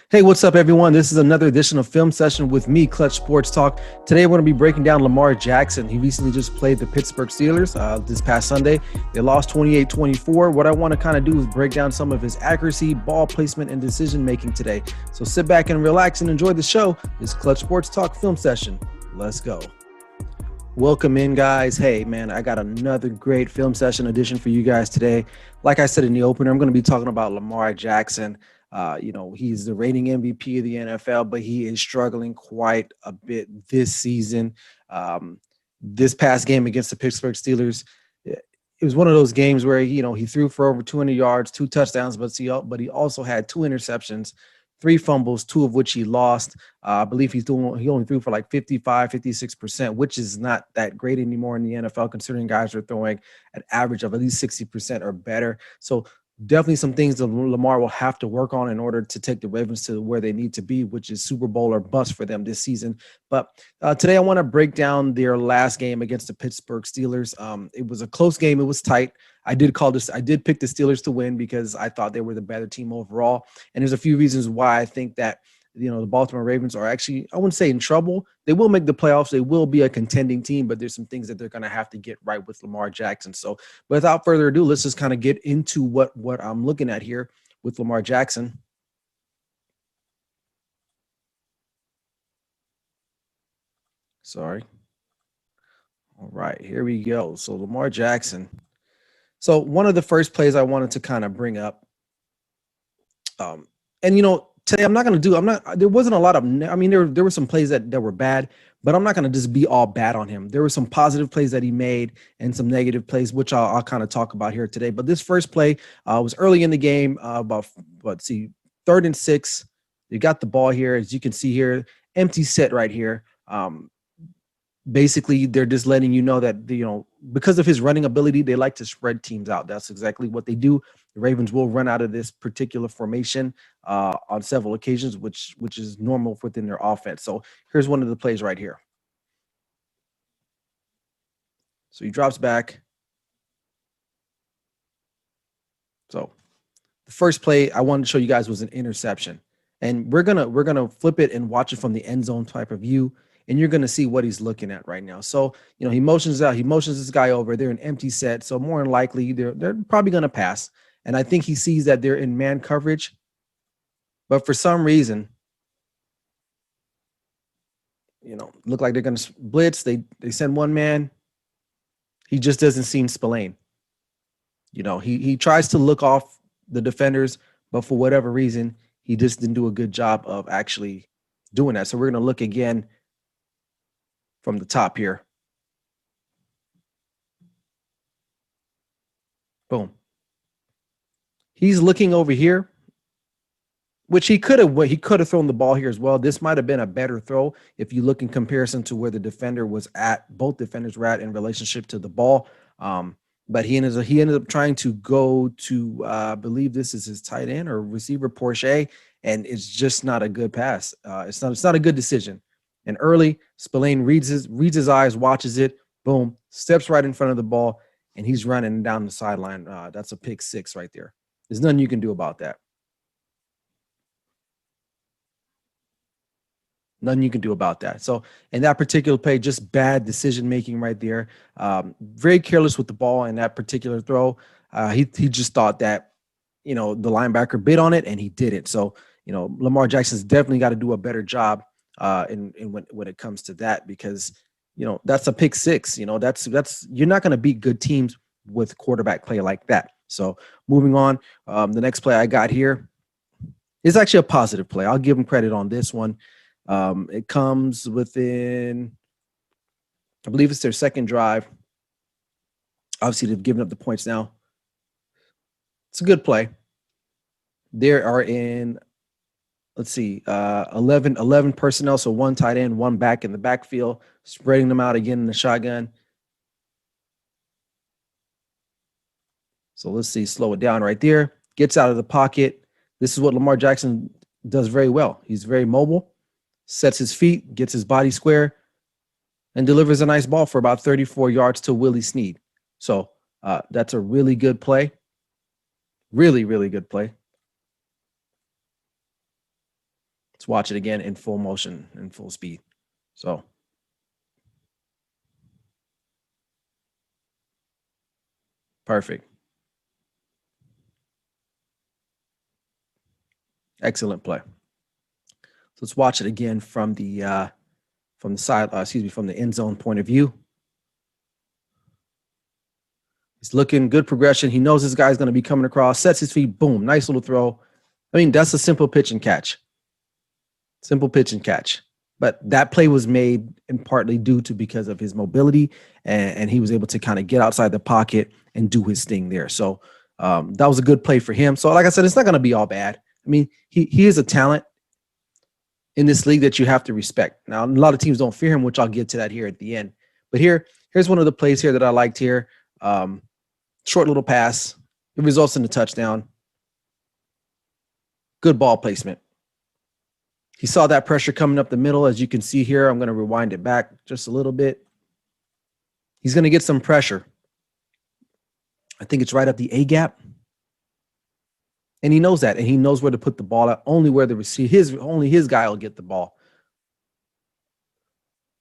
Hey, what's up, everyone? This is another edition of Film Session with me, Clutch Sports Talk. Today, we're going to be breaking down Lamar Jackson. He recently just played the Pittsburgh Steelers this past Sunday. They lost 28-24. What I want to kind of do is break down some of his accuracy, ball placement, and decision-making today. So sit back and relax and enjoy the show. This Clutch Sports Talk Film Session. Let's go. Welcome in, guys. Hey, man, I got another great film session edition for you guys today. Like I said in the opener, I'm going to be talking about Lamar Jackson. He's the reigning MVP of the NFL, but he is struggling quite a bit this season. This past game against the Pittsburgh Steelers, it was one of those games where, he threw for over 200 yards, 2 touchdowns, but he also had 2 interceptions, 3 fumbles, 2 of which he lost. I believe he only threw for like 56%, which is not that great anymore in the NFL, considering guys are throwing an average of at least 60% or better. So definitely some things that Lamar will have to work on in order to take the Ravens to where they need to be, which is Super Bowl or bust for them this season. But today I want to break down their last game against the Pittsburgh Steelers. It was a close game. It was tight. I did pick the Steelers to win because I thought they were the better team overall. And there's a few reasons why I think that, the Baltimore Ravens are actually, I wouldn't say in trouble. They will make the playoffs. They will be a contending team, but there's some things that they're going to have to get right with Lamar Jackson. So without further ado, let's just kind of get into what I'm looking at here with Lamar Jackson. Sorry. All right, here we go. So Lamar Jackson. So one of the first plays I wanted to kind of bring up, today there wasn't a lot of, there were some plays that were bad, but I'm not going to just be all bad on him. There were some positive plays that he made and some negative plays, which I'll kind of talk about here today. But this first play was early in the game, about, 3rd and 6. You got the ball here, as you can see here, empty set right here. Basically, they're just letting you know that, because of his running ability, they like to spread teams out. That's exactly what they do. The Ravens will run out of this particular formation on several occasions, which is normal within their offense. So here's one of the plays right here. So he drops back. So the first play I wanted to show you guys was an interception. And we're gonna flip it and watch it from the end zone type of view. And you're going to see what he's looking at right now. So, he motions this guy over. They're an empty set. So more than likely, they're probably going to pass. And I think he sees that they're in man coverage. But for some reason, look like they're going to blitz. They send one man. He just doesn't see Spillane. He tries to look off the defenders, but for whatever reason, he just didn't do a good job of actually doing that. So we're going to look again from the top here. Boom. He's looking over here, which he could have thrown the ball here as well. This might have been a better throw if you look in comparison to where the defender was at. Both defenders were at in relationship to the ball. But he ended up trying to go to, I believe this is his tight end or receiver, Porsche, and it's just not a good pass. It's not a good decision. And early, Spillane reads his eyes, watches it, boom, steps right in front of the ball, and he's running down the sideline. That's a pick 6 right there. There's nothing you can do about that. Nothing you can do about that. So in that particular play, just bad decision-making right there. Very careless with the ball in that particular throw. He just thought that, the linebacker bid on it, and he did it. So, Lamar Jackson's definitely got to do a better job when it comes to that, because that's a pick 6. That's you're not going to beat good teams with quarterback play like that. So moving on, the next play I got here is actually a positive play. I'll give him credit on this one. It comes within, I believe it's their second drive. Obviously, they've given up the points now. It's a good play. They are in, let's see, 11 personnel. So 1 tight end, 1 back in the backfield, spreading them out again in the shotgun. So let's see, slow it down right there. Gets out of the pocket. This is what Lamar Jackson does very well. He's very mobile, sets his feet, gets his body square, and delivers a nice ball for about 34 yards to Willie Snead. So that's a really good play. Really, really good play. Let's watch it again in full motion, in full speed. So perfect. Excellent play. So let's watch it again from the side, from the end zone point of view. He's looking good progression. He knows this guy's going to be coming across, sets his feet, boom, nice little throw. I mean, that's a simple pitch and catch. Simple pitch and catch. But that play was made in partly due to because of his mobility, and he was able to kind of get outside the pocket and do his thing there. So that was a good play for him. So like I said, it's not going to be all bad. I mean, he is a talent in this league that you have to respect. Now, a lot of teams don't fear him, which I'll get to that here at the end. But here's one of the plays here that I liked here. Short little pass. It results in a touchdown. Good ball placement. He saw that pressure coming up the middle. As you can see here, I'm going to rewind it back just a little bit. He's going to get some pressure. I think it's right up the A gap. And he knows that, and he knows where to put the ball at, only where the receiver, only his guy will get the ball.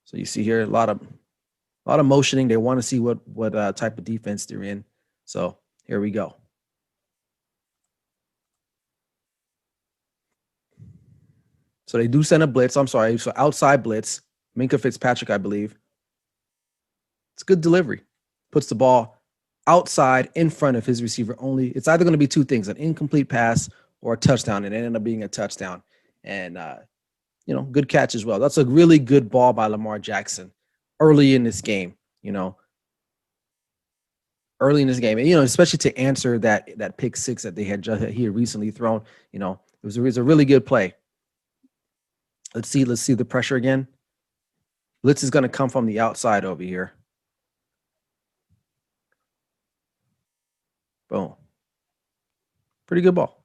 So you see here a lot of motioning. They want to see what type of defense they're in. So here we go. So they do send a blitz. I'm sorry. So outside blitz, Minka Fitzpatrick, I believe. It's good delivery. Puts the ball outside in front of his receiver only. It's either going to be two things, an incomplete pass or a touchdown, and it ended up being a touchdown. And, good catch as well. That's a really good ball by Lamar Jackson early in this game, early in this game. And, especially to answer that pick six that he had recently thrown, it was a really good play. Let's see the pressure again. Blitz is going to come from the outside over here. Boom. Pretty good ball.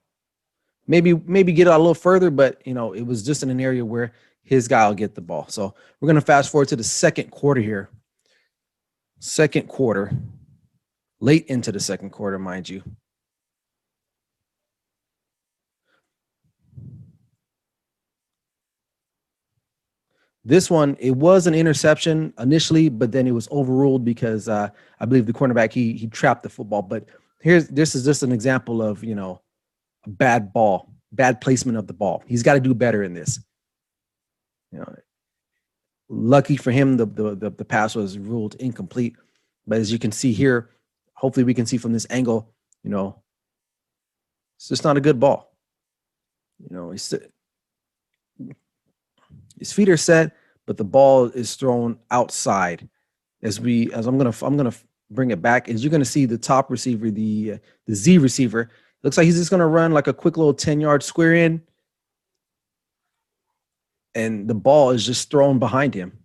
Maybe get it a little further, but it was just in an area where his guy will get the ball. So we're going to fast forward to the second quarter here. Second quarter, late into the second quarter, mind you. This one, it was an interception initially, but then it was overruled because I believe the cornerback, he trapped the football. But this is just an example of, a bad ball, bad placement of the ball. He's got to do better in this. Lucky for him, the pass was ruled incomplete. But as you can see here, hopefully we can see from this angle, it's just not a good ball. His feet are set, but the ball is thrown outside. As I'm gonna bring it back, as you're gonna see the top receiver, the Z receiver, looks like he's just gonna run like a quick little 10-yard square in, and the ball is just thrown behind him.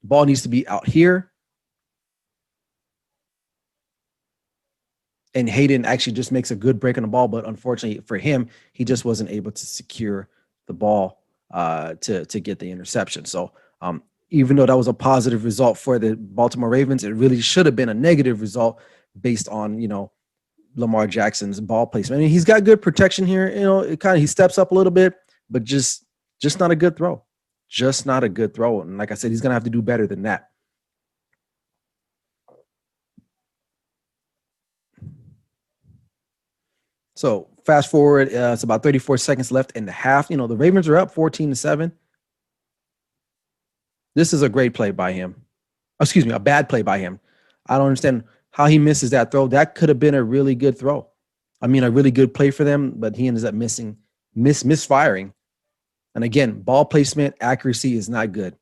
The ball needs to be out here. And Hayden actually just makes a good break on the ball, but unfortunately for him, he just wasn't able to secure the ball to get the interception. So even though that was a positive result for the Baltimore Ravens, it really should have been a negative result based on, Lamar Jackson's ball placement. I mean, he's got good protection here. He steps up a little bit, but just not a good throw. Just not a good throw. And like I said, he's going to have to do better than that. So fast forward, it's about 34 seconds left in the half. The Ravens are up 14-7. This is a great play by him. Excuse me, a bad play by him. I don't understand how he misses that throw. That could have been a really good throw. I mean, a really good play for them, but he ends up misfiring. And again, ball placement, accuracy is not good.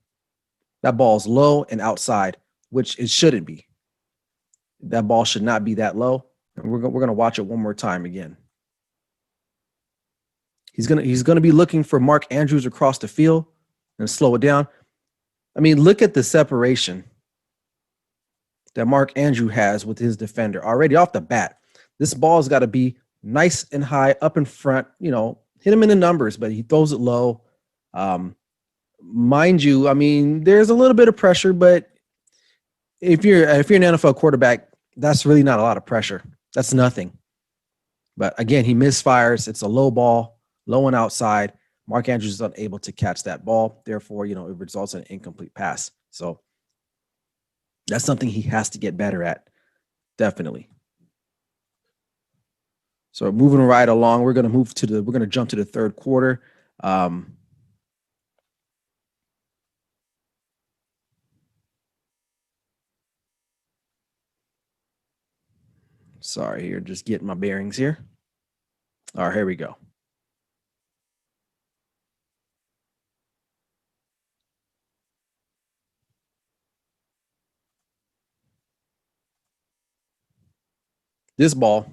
That ball's low and outside, which it shouldn't be. That ball should not be that low. And we're going to watch it one more time again. He's going to be looking for Mark Andrews across the field and slow it down. I mean, look at the separation that Mark Andrews has with his defender already off the bat. This ball's got to be nice and high up in front, hit him in the numbers, but he throws it low. Mind you, I mean, there's a little bit of pressure, but if you're an NFL quarterback, that's really not a lot of pressure. That's nothing. But again, he misfires. It's a low ball, low and outside. Mark Andrews is unable to catch that ball. Therefore, it results in an incomplete pass. So that's something he has to get better at. Definitely. So moving right along, we're going to jump to the third quarter. Sorry, here, just getting my bearings here. All right, here we go. This ball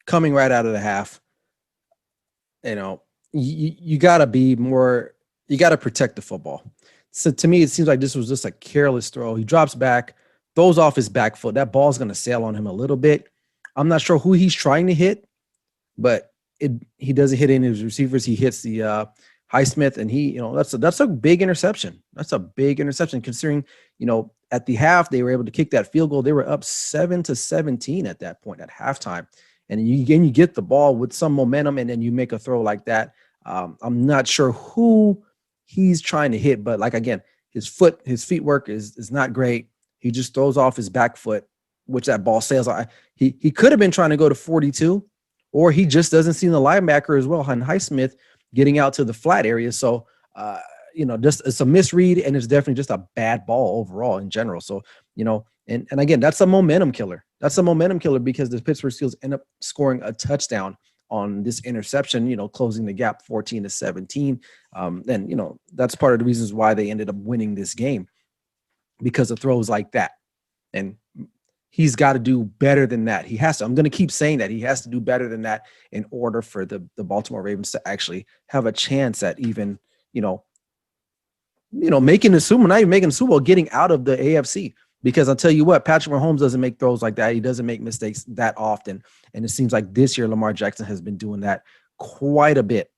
coming right out of the half, you got to be more, you got to protect the football. So to me, it seems like this was just a careless throw. He drops back, throws off his back foot. That ball's going to sail on him a little bit. I'm not sure who he's trying to hit, but he doesn't hit any of his receivers. He hits the Highsmith, and that's a big interception. That's a big interception considering, at the half, they were able to kick that field goal. They were up 7-17 at that point at halftime. And you get the ball with some momentum, and then you make a throw like that. I'm not sure who he's trying to hit, but again, his feet work is not great. He just throws off his back foot, which that ball sails. He could have been trying to go to 42, or he just doesn't see the linebacker as well, Highsmith, getting out to the flat area. So, just it's a misread, and it's definitely just a bad ball overall in general. So, and again, that's a momentum killer. That's a momentum killer because the Pittsburgh Steelers end up scoring a touchdown on this interception, closing the gap 14-17. And, that's part of the reasons why they ended up winning this game, because of throws like that. And he's got to do better than that. He has to. I'm going to keep saying that. He has to do better than that in order for the Baltimore Ravens to actually have a chance at even, making the Super Bowl, not even making the Super Bowl, getting out of the AFC. Because I'll tell you what, Patrick Mahomes doesn't make throws like that. He doesn't make mistakes that often. And it seems like this year, Lamar Jackson has been doing that quite a bit.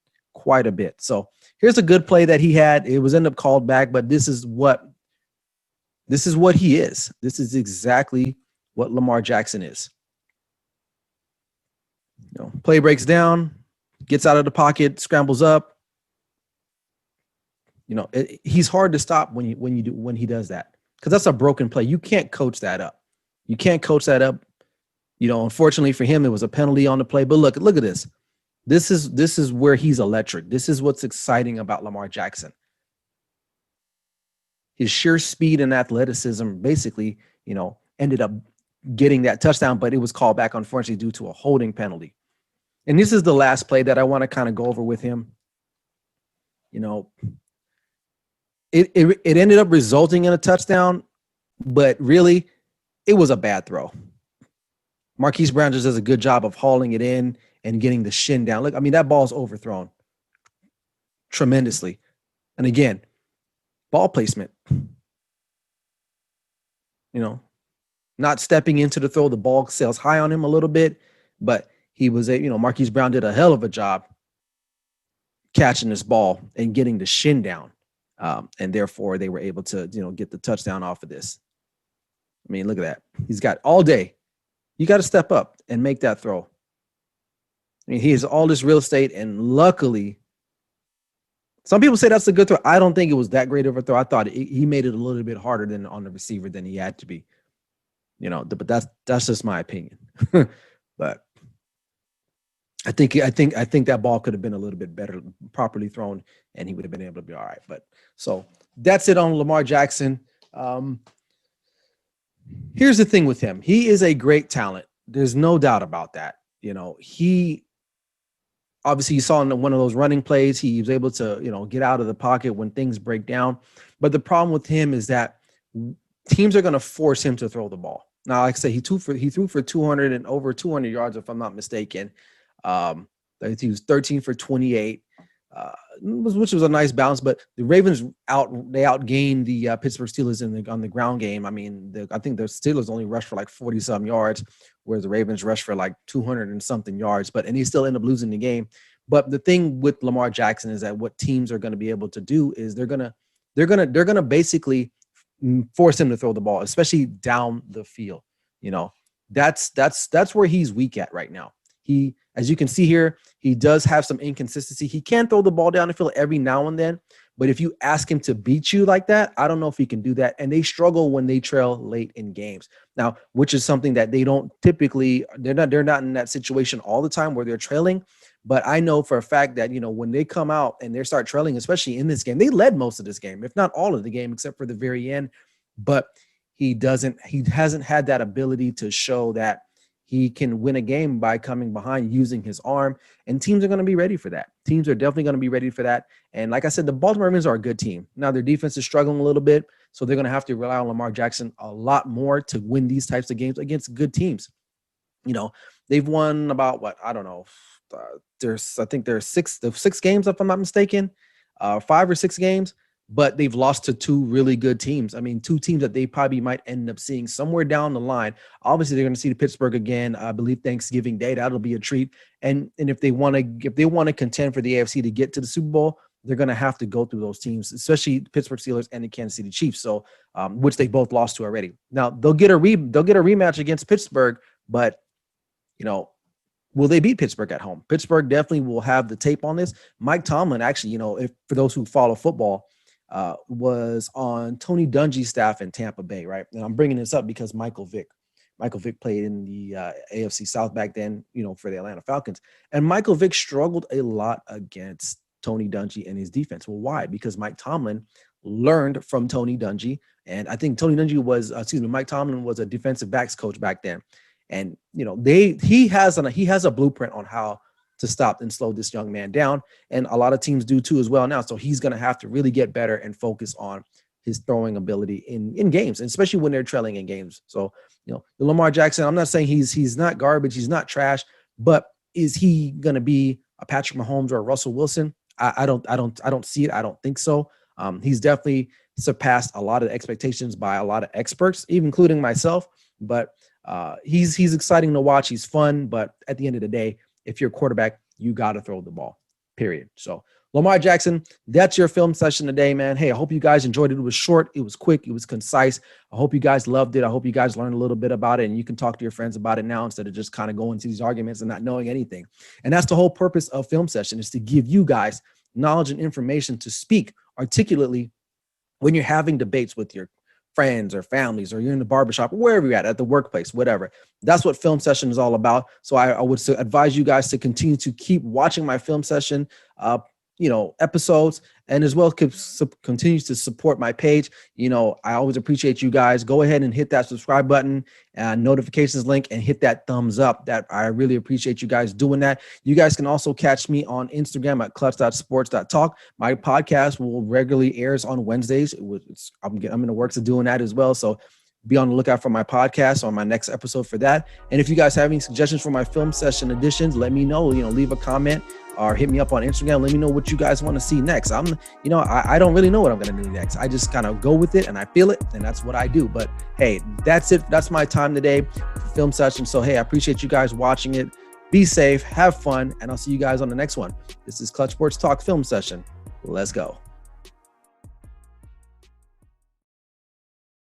So here's a good play that he had. It was ended up called back, but this is what he is. This is exactly what Lamar Jackson is. Play breaks down, gets out of the pocket, scrambles up. He's hard to stop when he does that, because that's a broken play. You can't coach that up. Unfortunately for him, it was a penalty on the play. But look at this. This is where he's electric. This is what's exciting about Lamar Jackson. His sheer speed and athleticism basically, ended up getting that touchdown, but it was called back, unfortunately, due to a holding penalty. And this is the last play that I want to kind of go over with him. It ended up resulting in a touchdown, but really, it was a bad throw. Marquise Brown just does a good job of hauling it in and getting the shin down. Look, that ball's overthrown tremendously. And again, ball placement. Not stepping into the throw. The ball sails high on him a little bit, but he was Marquise Brown did a hell of a job catching this ball and getting the shin down. And therefore they were able to, get the touchdown off of this. Look at that. He's got all day. You got to step up and make that throw. He has all this real estate, and luckily, some people say that's a good throw. I don't think it was that great of a throw. I thought he made it a little bit harder than on the receiver than he had to be. But that's just my opinion. But I think that ball could have been a little bit better, properly thrown, and he would have been able to be all right. But so that's it on Lamar Jackson. Here's the thing with him. He is a great talent. There's no doubt about that. He obviously, you saw in one of those running plays, he was able to, get out of the pocket when things break down. But the problem with him is that teams are going to force him to throw the ball. Now, like I say, he threw for 200 and over 200 yards, if I'm not mistaken. He was 13 for 28, which was a nice balance. But the Ravens outgained the Pittsburgh Steelers on the ground game. I think the Steelers only rushed for like 40-some yards, whereas the Ravens rushed for like 200 and something yards. And he still ended up losing the game. But the thing with Lamar Jackson is that what teams are going to be able to do is they're gonna basically force him to throw the ball, especially down the field. That's where he's weak at right now. He, as you can see here, he does have some inconsistency. He can throw the ball down the field every now and then, but if you ask him to beat you like that, I don't know if he can do that. And they struggle when they trail late in games. Now, which is something that they don't typically, they're not in that situation all the time where they're trailing. But I know for a fact that, when they come out and they start trailing, especially in this game, they led most of this game, if not all of the game, except for the very end. But he hasn't had that ability to show that he can win a game by coming behind using his arm, and teams are going to be ready for that. Teams are definitely going to be ready for that. And like I said, the Baltimore Ravens are a good team. Now their defense is struggling a little bit, so they're going to have to rely on Lamar Jackson a lot more to win these types of games against good teams. They've won about I don't know. I think there's six games, if I'm not mistaken, 5 or 6 games. But they've lost to 2 really good teams. I mean, 2 teams that they probably might end up seeing somewhere down the line. Obviously, they're going to see the Pittsburgh again, I believe Thanksgiving Day. That'll be a treat. And if they want to contend for the AFC to get to the Super Bowl, they're going to have to go through those teams, especially the Pittsburgh Steelers and the Kansas City Chiefs. So, which they both lost to already. Now they'll get a rematch against Pittsburgh, but will they beat Pittsburgh at home? Pittsburgh definitely will have the tape on this. Mike Tomlin, actually, if for those who follow football, was on Tony Dungy's staff in Tampa Bay, right? And I'm bringing this up because Michael Vick played in the AFC South back then, for the Atlanta Falcons. And Michael Vick struggled a lot against Tony Dungy and his defense. Well, why? Because Mike Tomlin learned from Tony Dungy. And I think Mike Tomlin was a defensive backs coach back then. And, he has a blueprint on how to stop and slow this young man down. And a lot of teams do too as well now. So he's going to have to really get better and focus on his throwing ability in games, and especially when they're trailing in games. So, the Lamar Jackson, I'm not saying he's not garbage. He's not trash, but is he going to be a Patrick Mahomes or a Russell Wilson? I don't see it. I don't think so. He's definitely surpassed a lot of expectations by a lot of experts, even including myself, but he's exciting to watch. He's fun, but at the end of the day, if you're a quarterback, you got to throw the ball, period. So Lamar Jackson, that's your film session today, man. Hey, I hope you guys enjoyed it. It was short. It was quick. It was concise. I hope you guys loved it. I hope you guys learned a little bit about it, and you can talk to your friends about it now instead of just kind of going to these arguments and not knowing anything. And that's the whole purpose of film session, is to give you guys knowledge and information to speak articulately when you're having debates with your friends or families, or you're in the barbershop, or wherever you're at the workplace, whatever. That's what film session is all about. So I would advise you guys to continue to keep watching my film session episodes, and as well continues to support my page. I always appreciate you guys. Go ahead and hit that subscribe button and notifications link, and hit that thumbs up. That I really appreciate you guys doing that. You guys can also catch me on Instagram at clutch.sports.talk. My podcast will regularly airs on Wednesdays. I'm in the works of doing that as well. So be on the lookout for my podcast on my next episode for that. And if you guys have any suggestions for my film session editions, let me know. Leave a comment or hit me up on Instagram. Let me know what you guys want to see next. I don't really know what I'm going to do next. I just kind of go with it and I feel it, and that's what I do. But hey, that's it. That's my time today for film session. So hey, I appreciate you guys watching it. Be safe, have fun, and I'll see you guys on the next one. This is Clutch Sports Talk Film Session. Let's go.